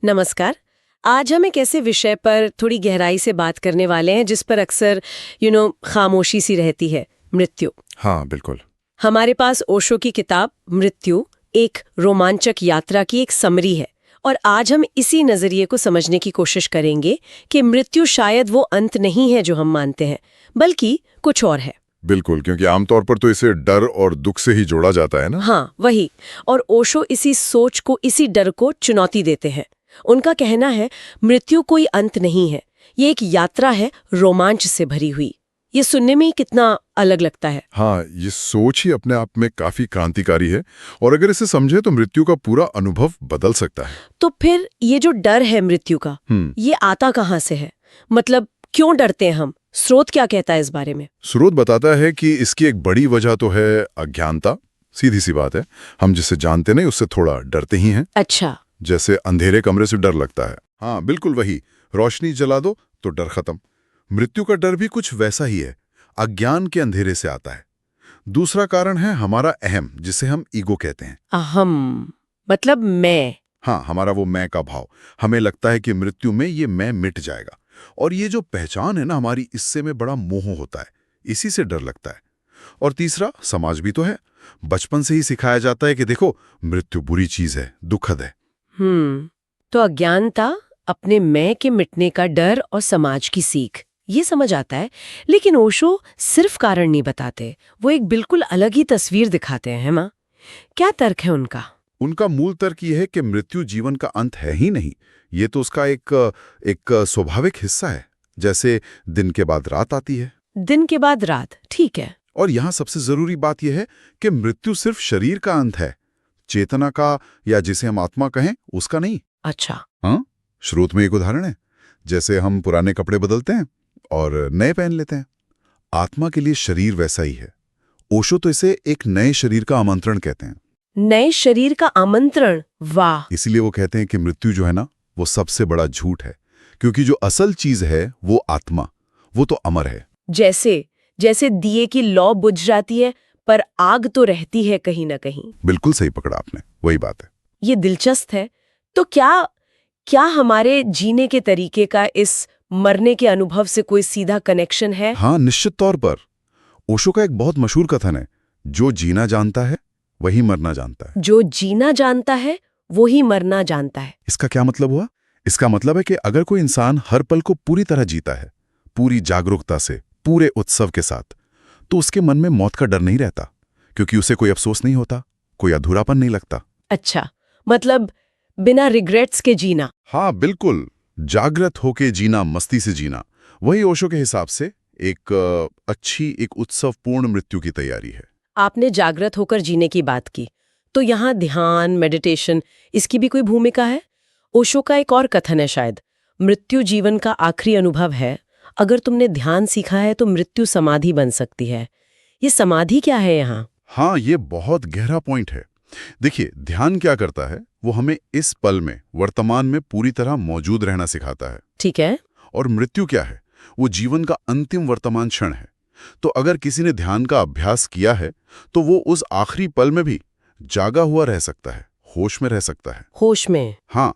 नमस्कार। आज हम एक ऐसे विषय पर थोड़ी गहराई से बात करने वाले हैं जिस पर अक्सर खामोशी सी रहती है, मृत्यु। हाँ, बिल्कुल। हमारे पास ओशो की किताब मृत्यु एक रोमांचक यात्रा की एक समरी है और आज हम इसी नजरिए को समझने की कोशिश करेंगे कि मृत्यु शायद वो अंत नहीं है जो हम मानते हैं, बल्कि कुछ और है। बिल्कुल, क्योंकि आमतौर पर तो इसे डर और दुख से ही जोड़ा जाता है ना। हाँ, वही। और ओशो इसी सोच को, इसी डर को चुनौती देते हैं। उनका कहना है मृत्यु कोई अंत नहीं है, ये एक यात्रा है रोमांच से भरी हुई। ये सुनने में ही कितना अलग लगता है। हाँ, ये सोच ही अपने आप में काफी क्रांतिकारी है और अगर इसे समझे तो मृत्यु का पूरा अनुभव बदल सकता है। तो फिर ये जो डर है मृत्यु का, ये आता कहाँ से है? मतलब क्यों डरते हैं हम? स्रोत क्या कहता है इस बारे में? स्रोत बताता है कि इसकी एक बड़ी वजह तो है अज्ञानता। सीधी सी बात है, हम जिसे जानते नहीं उससे थोड़ा डरते ही हैं। अच्छा। जैसे अंधेरे कमरे से डर लगता है। हाँ, बिल्कुल वही। रोशनी जला दो तो डर खत्म। मृत्यु का डर भी कुछ वैसा ही है, अज्ञान के अंधेरे से आता है। दूसरा कारण है हमारा अहम, जिसे हम ईगो कहते हैं। अहम मतलब मैं। हाँ, हमारा वो मैं का भाव। हमें लगता है कि मृत्यु में ये मैं मिट जाएगा और ये जो पहचान है ना हमारी, इससे में बड़ा मोह होता है, इसी से डर लगता है। और तीसरा समाज भी तो है। बचपन से ही सिखाया जाता है कि देखो, मृत्यु बुरी चीज है, दुखद है। तो अज्ञानता, अपने मैं के मिटने का डर और समाज की सीख, ये समझ आता है। लेकिन ओशो सिर्फ कारण नहीं बताते, वो एक बिल्कुल अलग ही तस्वीर दिखाते हैं, माँ। क्या तर्क है उनका? उनका मूल तर्क ये है कि मृत्यु जीवन का अंत है ही नहीं, ये तो उसका एक स्वाभाविक हिस्सा है। जैसे दिन के बाद रात आती है। दिन के बाद रात, ठीक है। और यहाँ सबसे जरूरी बात यह है कि मृत्यु सिर्फ शरीर का अंत है, चेतना का या जिसे हम आत्मा कहें उसका नहीं। अच्छा। हाँ, स्रोत में एक उदाहरण है। जैसे हम पुराने कपड़े बदलते हैं और नए पहन लेते हैं, आत्मा के लिए शरीर वैसा ही है। ओशो तो इसे एक नए शरीर का आमंत्रण कहते हैं। नए शरीर का आमंत्रण, वाह। इसीलिए वो कहते हैं कि मृत्यु जो है ना, वो सबसे बड़ा झूठ है, क्योंकि जो असल चीज है वो आत्मा, वो तो अमर है। जैसे जैसे दिए की लौ बुझ जाती है पर आग तो रहती है कहीं ना कहीं। बिल्कुल सही पकड़ा आपने, वही बात है। ये दिलचस्प है। तो क्या क्या हमारे जीने के तरीके का इस मरने के अनुभव से कोई सीधा कनेक्शन है? हाँ, निश्चित तौर पर। ओशो का एक बहुत मशहूर कथन है, जो जीना जानता है वही मरना जानता है। जो जीना जानता है वो ही मरना जानता है। इसका क्या मतलब हुआ? इसका मतलब है कि अगर कोई इंसान हर पल को पूरी तरह जीता है, पूरी जागरूकता से, पूरे उत्सव के साथ, तो उसके मन में मौत का डर नहीं रहता, क्योंकि उसे कोई अफसोस नहीं होता, कोई अधूरापन नहीं लगता। अच्छा, मतलब बिना रिग्रेट्स के जीना। हाँ, बिल्कुल। जागृत होके जीना, मस्ती से जीना, वही ओशो के हिसाब से एक अच्छी, एक उत्सवपूर्ण मृत्यु की तैयारी है। आपने जागृत होकर जीने की बात की, तो यहाँ ध्यान, मेडिटेशन, इसकी भी कोई भूमिका है? ओशो का एक और कथन है शायद, मृत्यु जीवन का आखिरी अनुभव है। अगर तुमने ध्यान सीखा है तो मृत्यु समाधि बन सकती है। ये समाधि क्या है यहाँ? हाँ, ये बहुत गहरा पॉइंट है। देखिए, ध्यान क्या करता है, वो हमें इस पल में, वर्तमान में पूरी तरह मौजूद रहना सिखाता है। ठीक है। और मृत्यु क्या है? वो जीवन का अंतिम वर्तमान क्षण है। तो अगर किसी ने ध्यान का अभ्यास किया है तो वो उस आखिरी पल में भी जागा हुआ रह सकता है, होश में रह सकता है। होश में? हाँ,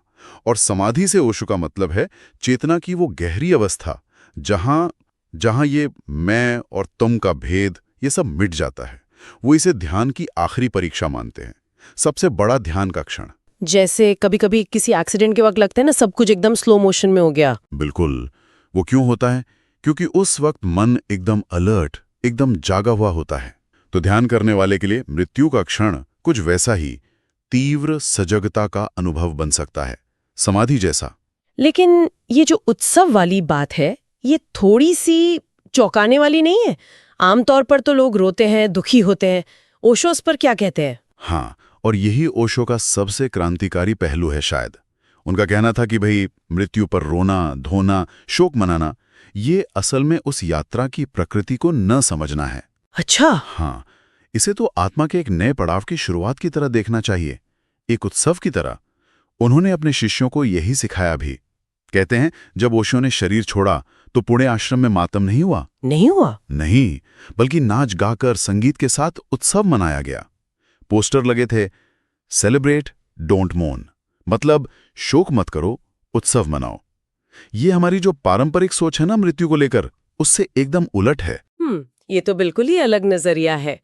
और समाधि से ओशो का मतलब है चेतना की वो गहरी अवस्था जहां जहां ये मैं और तुम का भेद, ये सब मिट जाता है। वो इसे ध्यान की आखिरी परीक्षा मानते हैं, सबसे बड़ा ध्यान का क्षण। जैसे कभी कभी किसी एक्सीडेंट के वक्त लगता है ना, सब कुछ एकदम स्लो मोशन में हो गया। बिल्कुल। वो क्यों होता है? क्योंकि उस वक्त मन एकदम अलर्ट, एकदम जागा हुआ होता है। तो ध्यान करने वाले के लिए मृत्यु का क्षण कुछ वैसा ही तीव्र सजगता का अनुभव बन सकता है, समाधि जैसा। लेकिन ये जो उत्सव वाली बात है, ये थोड़ी सी चौंकाने वाली नहीं है? आमतौर पर तो लोग रोते हैं, दुखी होते हैं। ओशो इस पर क्या कहते हैं? हाँ, और यही ओशो का सबसे क्रांतिकारी पहलू है शायद। उनका कहना था कि भाई, मृत्यु पर रोना, धोना, शोक मनाना, ये असल में उस यात्रा की प्रकृति को न समझना है। अच्छा। हाँ, इसे तो आत्मा के एक नए पड़ाव की शुरुआत की तरह देखना चाहिए, एक उत्सव की तरह। उन्होंने अपने शिष्यों को यही सिखाया भी। कहते हैं, जब ओशो ने शरीर छोड़ा तो पुणे आश्रम में मातम नहीं हुआ। नहीं हुआ? नहीं, बल्कि नाच गाकर, संगीत के साथ उत्सव मनाया गया। पोस्टर लगे थे, सेलिब्रेट, डोंट मोर्न, मतलब शोक मत करो, उत्सव मनाओ। ये हमारी जो पारंपरिक सोच है ना मृत्यु को लेकर, उससे एकदम उलट है। ये तो बिल्कुल ही अलग नजरिया है।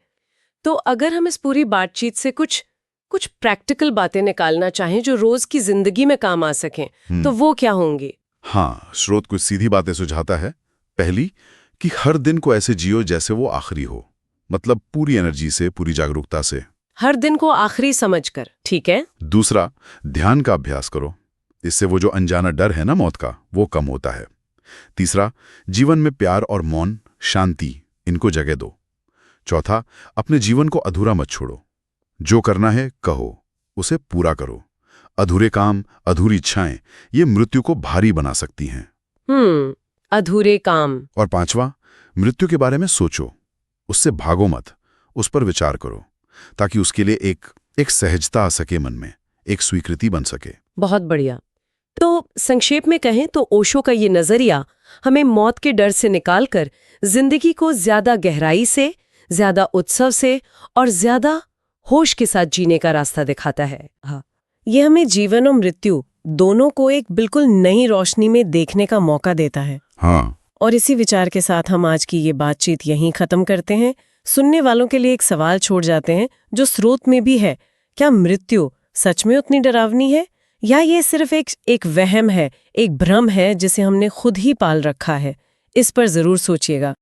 तो अगर हम इस पूरी बातचीत से कुछ प्रैक्टिकल बातें निकालना चाहें जो रोज की जिंदगी में काम आ सकें, तो वो क्या होंगी? हाँ, स्रोत कुछ सीधी बातें सुझाता है। पहली, कि हर दिन को ऐसे जियो जैसे वो आखिरी हो, मतलब पूरी एनर्जी से, पूरी जागरूकता से। हर दिन को आखिरी समझकर, ठीक है। दूसरा, ध्यान का अभ्यास करो। इससे वो जो अनजाना डर है ना मौत का, वो कम होता है। तीसरा, जीवन में प्यार और मौन, शांति, इनको जगह दो। चौथा, अपने जीवन को अधूरा मत छोड़ो। जो करना है कहो, उसे पूरा करो। अधूरे काम, अधूरी इच्छाएं, ये मृत्यु को भारी बना सकती हैं। अधूरे काम। और पांचवा, मृत्यु के बारे में सोचो, उससे भागो मत, उस पर विचार करो, ताकि उसके लिए एक सहजता आ सके मन में, एक स्वीकृति बन सके। बहुत बढ़िया। तो संक्षेप में कहें तो ओशो का ये नजरिया हमें मौत के डर से निकालकर जिंदगी को ज्यादा गहराई से, ज्यादा उत्सव से और ज्यादा होश के साथ जीने का रास्ता दिखाता है। हाँ, ये हमें जीवन और मृत्यु दोनों को एक बिल्कुल नई रोशनी में देखने का मौका देता है। हाँ, और इसी विचार के साथ हम आज की ये बातचीत यहीं खत्म करते हैं। सुनने वालों के लिए एक सवाल छोड़ जाते हैं जो स्रोत में भी है। क्या मृत्यु सच में उतनी डरावनी है, या ये सिर्फ एक वहम है, एक भ्रम है जिसे हमने खुद ही पाल रखा है? इस पर जरूर सोचिएगा।